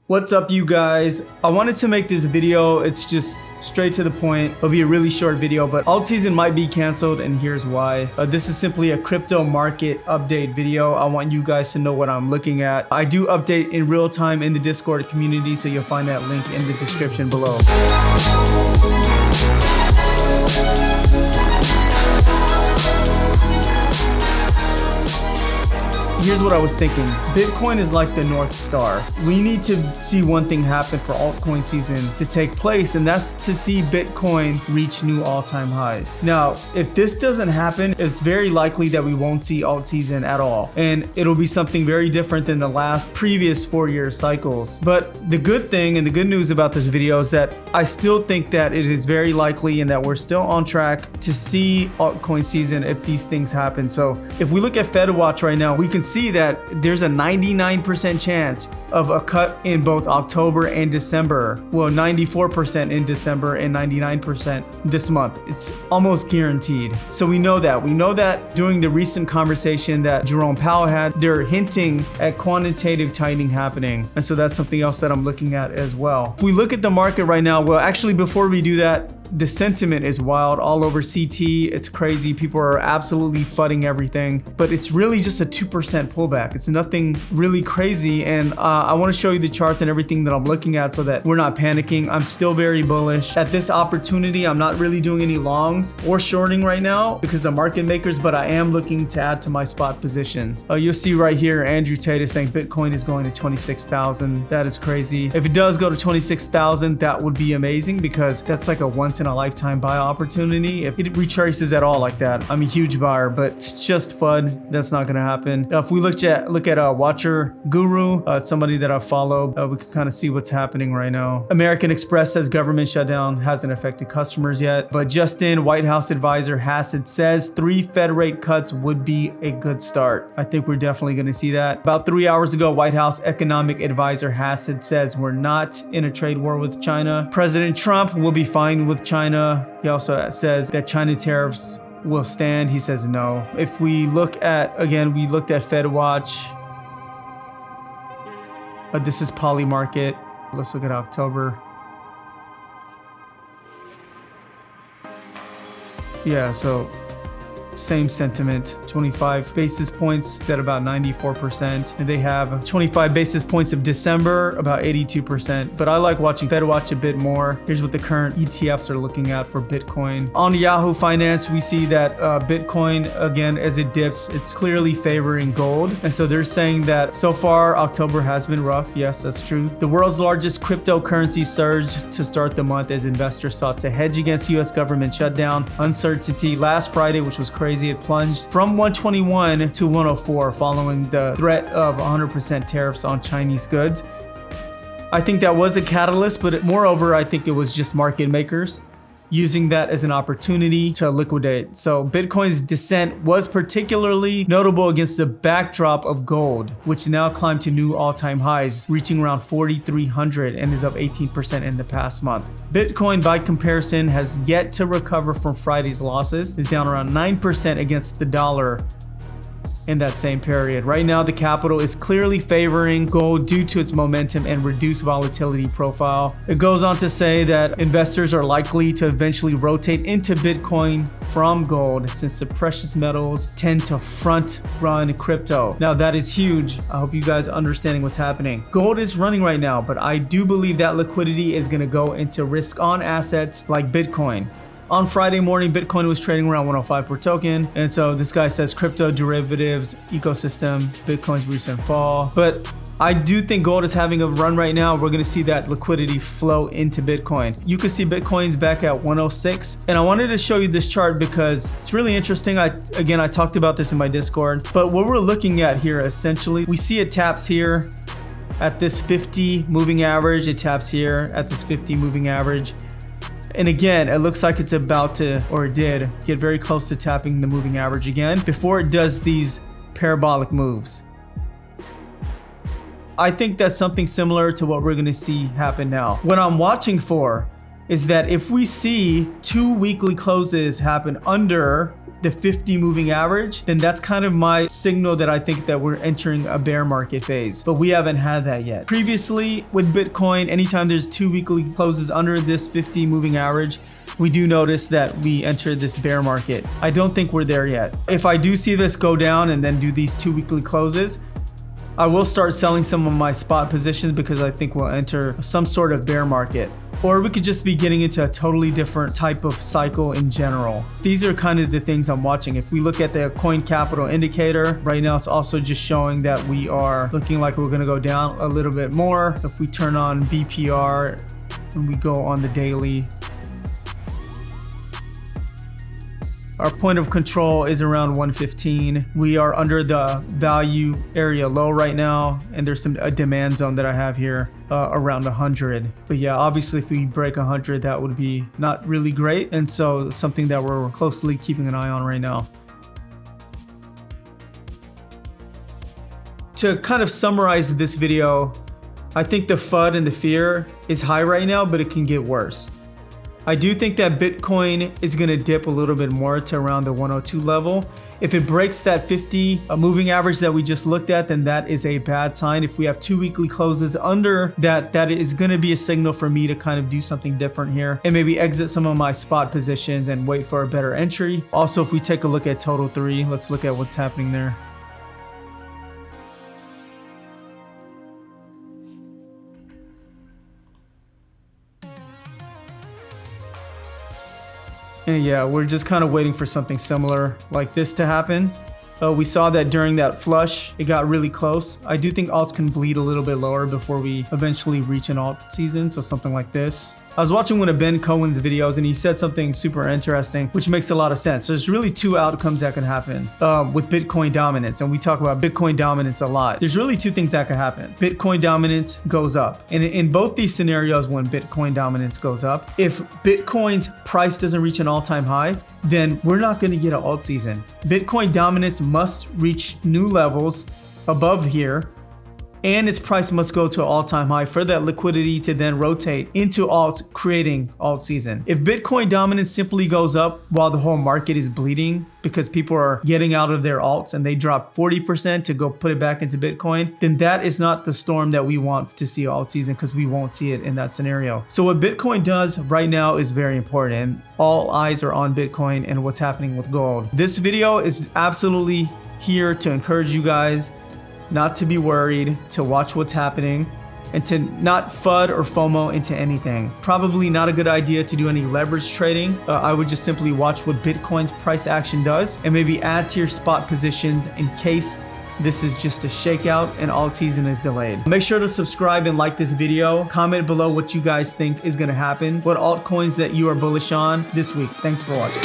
What's up, you guys? I wanted to make this video. It's just straight to the point. It'll be a really short video, but alt season might be canceled, and here's why. This is simply a crypto market update video. I want you guys to know what I'm looking at. I do update in real time in the Discord community, so you'll find that link in the description below. Here's what I was thinking. Bitcoin is like the North Star. We need to see one thing happen for altcoin season to take place, and that's to see Bitcoin reach new all-time highs. Now, if this doesn't happen, it's very likely that we won't see alt season at all, and it'll be something very different than the last previous 4-year cycles. But the good thing and the good news about this video is that I still think that it is very likely and that we're still on track to see altcoin season if these things happen. So if we look at FedWatch right now, we can see that there's a 99% chance of a cut in both October and December. Well, 94% in December and 99% this month. It's almost guaranteed. So we know that. We know that during the recent conversation that Jerome Powell had, they're hinting at quantitative tightening happening. And so that's something else that I'm looking at as well. If we look at the market right now, well, actually, before we do that, the sentiment is wild all over CT. It's crazy. People are absolutely fudding everything, but it's really just a 2% pullback. It's nothing really crazy. And I want to show you the charts and everything that I'm looking at so that we're not panicking. I'm still very bullish at this opportunity. I'm not really doing any longs or shorting right now because of market makers, but I am looking to add to my spot positions. You'll see right here, Andrew Tate is saying Bitcoin is going to 26,000. That is crazy. If it does go to 26,000, that would be amazing because that's like a once in a lifetime buy opportunity. If it retraces at all like that, I'm a huge buyer, but it's just FUD. That's not going to happen. If we look at Watcher Guru, somebody that I follow, we can kind of see what's happening right now. American Express says government shutdown hasn't affected customers yet, but Justin, White House advisor Hassett says 3 Fed rate cuts would be a good start. I think we're definitely going to see that. About 3 hours ago, White House economic advisor Hassett says we're not in a trade war with China. President Trump will be fine with China. He also says that China tariffs will stand. He says no. If we look at, again, we looked at FedWatch. This is Poly Market. Let's look at October. Yeah, so same sentiment, 25 basis points, it's at about 94%. And they have 25 basis points of December, about 82%. But I like watching FedWatch a bit more. Here's what the current ETFs are looking at for Bitcoin. On Yahoo Finance, we see that Bitcoin, again, as it dips, it's clearly favoring gold. And so they're saying that so far, October has been rough. Yes, that's true. The world's largest cryptocurrency surged to start the month as investors sought to hedge against US government shutdown uncertainty. Last Friday, which was crazy, it plunged from 121 to 104 following the threat of 100% tariffs on Chinese goods. I think that was a catalyst, but moreover, I think it was just market makers using that as an opportunity to liquidate. So Bitcoin's descent was particularly notable against the backdrop of gold, which now climbed to new all-time highs, reaching around 4,300 and is up 18% in the past month. Bitcoin, by comparison, has yet to recover from Friday's losses, is down around 9% against the dollar in that same period. Right now, the capital is clearly favoring gold due to its momentum and reduced volatility profile. It goes on to say that investors are likely to eventually rotate into Bitcoin from gold since the precious metals tend to front run crypto. Now that is huge. I hope you guys are understanding what's happening. Gold is running right now, but I do believe that liquidity is going to go into risk on assets like Bitcoin. On Friday morning, Bitcoin was trading around 105 per token. And so this guy says crypto derivatives ecosystem, Bitcoin's recent fall. But I do think gold is having a run right now. We're going to see that liquidity flow into Bitcoin. You can see Bitcoin's back at 106. And I wanted to show you this chart because it's really interesting. I talked about this in my Discord. But what we're looking at here, essentially, we see it taps here at this 50 moving average. It taps here at this 50 moving average. And again, it looks like it's about to, or it did, get very close to tapping the moving average again before it does these parabolic moves. I think that's something similar to what we're going to see happen now. What I'm watching for is that if we see 2 weekly closes happen under the 50 moving average, then that's kind of my signal that I think that we're entering a bear market phase. But we haven't had that yet. Previously with Bitcoin, anytime there's 2 weekly closes under this 50 moving average, we do notice that we entered this bear market. I don't think we're there yet. If I do see this go down and then do these 2 weekly closes, I will start selling some of my spot positions because I think we'll enter some sort of bear market. Or we could just be getting into a totally different type of cycle in general. These are kind of the things I'm watching. If we look at the coin capital indicator, right now it's also just showing that we are looking like we're gonna go down a little bit more. If we turn on VPR and we go on the daily, our point of control is around 115. We are under the value area low right now, and there's a demand zone that I have here around 100. But yeah, obviously if we break 100, that would be not really great. And so something that we're closely keeping an eye on right now. To kind of summarize this video, I think the FUD and the fear is high right now, but it can get worse. I do think that Bitcoin is going to dip a little bit more to around the 102 level. If it breaks that 50 moving average that we just looked at, then that is a bad sign. If we have 2 weekly closes under that, that is going to be a signal for me to kind of do something different here and maybe exit some of my spot positions and wait for a better entry. Also, if we take a look at total 3, let's look at what's happening there. And yeah, we're just kind of waiting for something similar like this to happen. We saw that during that flush, it got really close. I do think alts can bleed a little bit lower before we eventually reach an alt season, so something like this. I was watching one of Ben Cohen's videos and he said something super interesting, which makes a lot of sense. So there's really 2 outcomes that can happen with Bitcoin dominance. And we talk about Bitcoin dominance a lot. There's really 2 things that can happen. Bitcoin dominance goes up. And in both these scenarios, when Bitcoin dominance goes up, if Bitcoin's price doesn't reach an all-time high, then we're not going to get an alt season. Bitcoin dominance must reach new levels above here, and its price must go to an all-time high for that liquidity to then rotate into alts, creating alt season. If Bitcoin dominance simply goes up while the whole market is bleeding because people are getting out of their alts and they drop 40% to go put it back into Bitcoin, then that is not the storm that we want to see alt season, because we won't see it in that scenario. So what Bitcoin does right now is very important, and all eyes are on Bitcoin and what's happening with gold. This video is absolutely here to encourage you guys not to be worried, to watch what's happening, and to not FUD or FOMO into anything. Probably not a good idea to do any leverage trading. I would just simply watch what Bitcoin's price action does and maybe add to your spot positions in case this is just a shakeout and alt season is delayed. Make sure to subscribe and like this video. Comment below what you guys think is going to happen, what altcoins that you are bullish on this week. Thanks for watching.